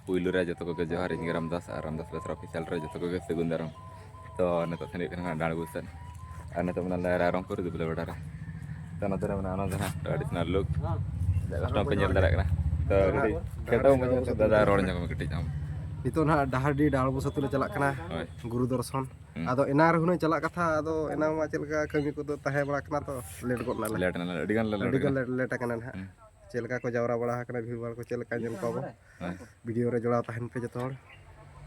पुलू रे जो को जोहार इन रामदास बेसरा ऑफिशियल रे जो को सेगुन दाराम तो नत थने डाणगुसन और नत मना रारंग को दुबले बड़ा तो नत मना ट्रेडिशनल लुक कस्टम पे ñel dara तो केटा मजा दादा रोड जगह कटी जाम नितो ना डहाडी डालबो सतुले चलाक कना गुरु दर्शन आदो एनार हुने चलाक कथा आदो एना मा चलका कमी को तो ताहे बड़ा कना तो लेट गोना लेट कना ना चलका को जावरा बड़ा कना भीड़ बार को चलका जन पाबो वीडियो रे जोड़ा तहन पे जतो हर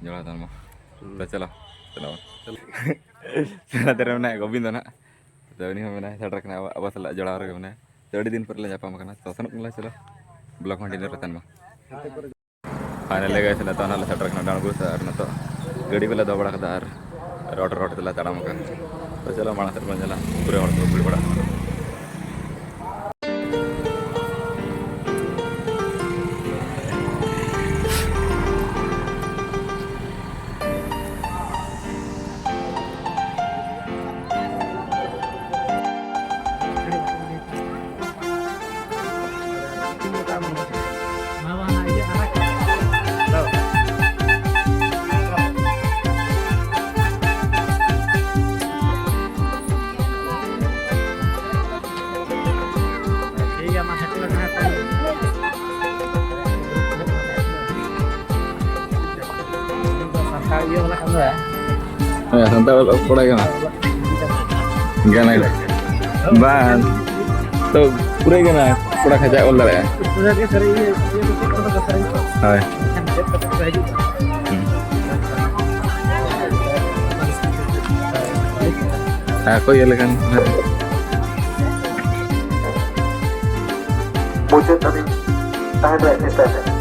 जोड़ा तन मा तो चलो चला तेरे ना गोविंद ना तो उनी हम ना सडर कना अब सला जोड़ा रे मने तो अड़ी दिन पर ले जापा मकना तो सनक ला चलो ब्लॉक कंटिन्यू रतन मा फाइनल गए चला तो ना सडर कना डाण गुस और ना तो गाड़ी वाला दो बड़ा कदा रोड तला तड़ाम का तो चलो माना सर चला पूरे और तो बड़ा ya santai pura gana ban tuh pura gana pura kaca ular ya hai aku ya lekan muncul tadi tahan deh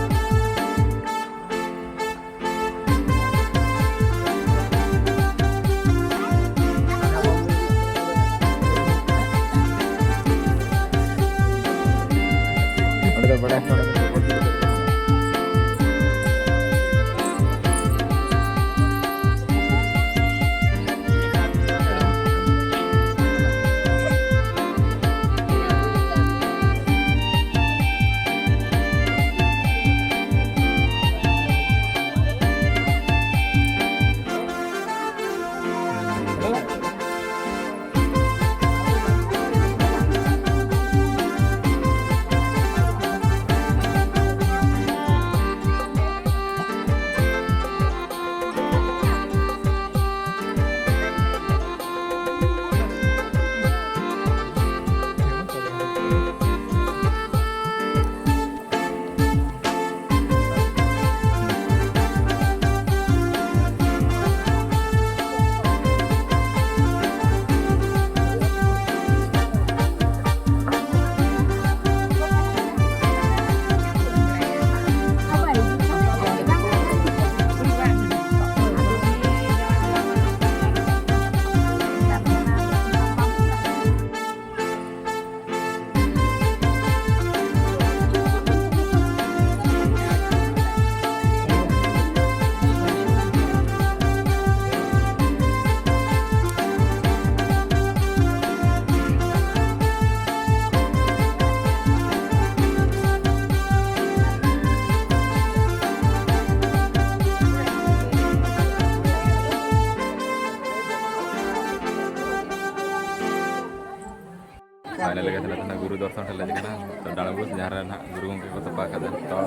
final गए थे गुरु दर्शन ठेला जाना तो डाणगुस जहाँ ना गुरु गंगे को तपा तो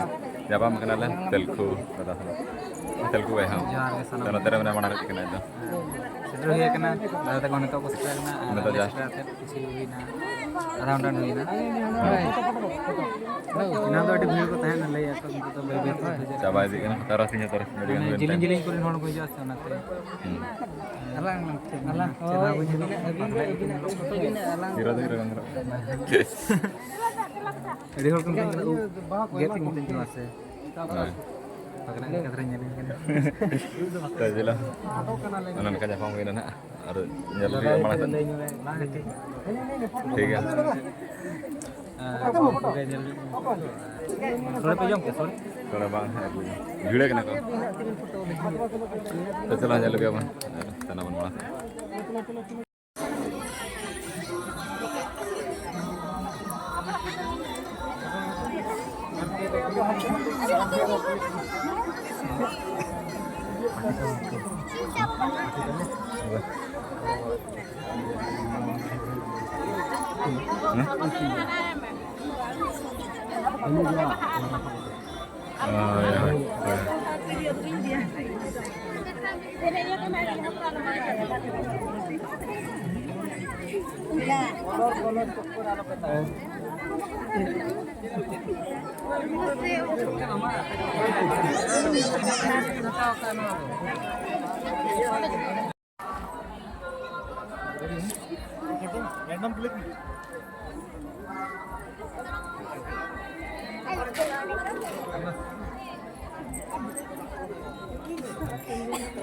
जापाम कना तेलखु दादा तेलखु गए हम तो नतरे मने माना रखना तो सेटर हुई कना दादा को नितो को सेटर ना नितो जास्ट किसी हुई ना आधा घंटा हुई ना ना तो अड़ी भीड़ को तहन लई तो बेबे चाबा दी कना तरसिन मेडिकल जिलिंग जिलिंग को होड़ को जास्त नाते अलांग अलांग चला बुझे धीरे धीरे गंद्रा अड़ी होड़ को गेटिंग दिन क्लास है पकना कतरा nyalin kan tajila anan ka japam gina na ar nyal ri mana ठीक है थोड़ा पे जाऊं क्या सॉरी थोड़ा बांग है वीडियो कना को तो चला जा लगे अपन तना बन बड़ा Oh ya.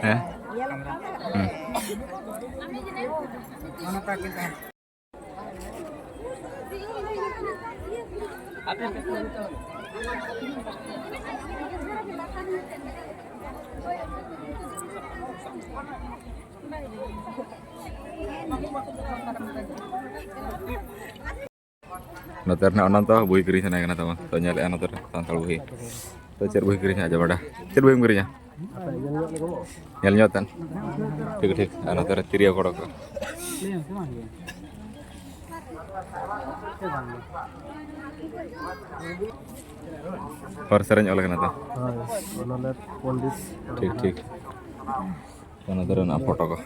Eh? Noter na nonton buih kiri sana kena teman. Tanya lihat noter tangkal buih. Tuh cer buih kirinya aja pada. Cer buih kirinya. Nyal nyotan. Tik tik. Noter tiria kodok. और Saran oleh kena tuh. Onolet pondis. ठीक ठीक. Noter na foto ko.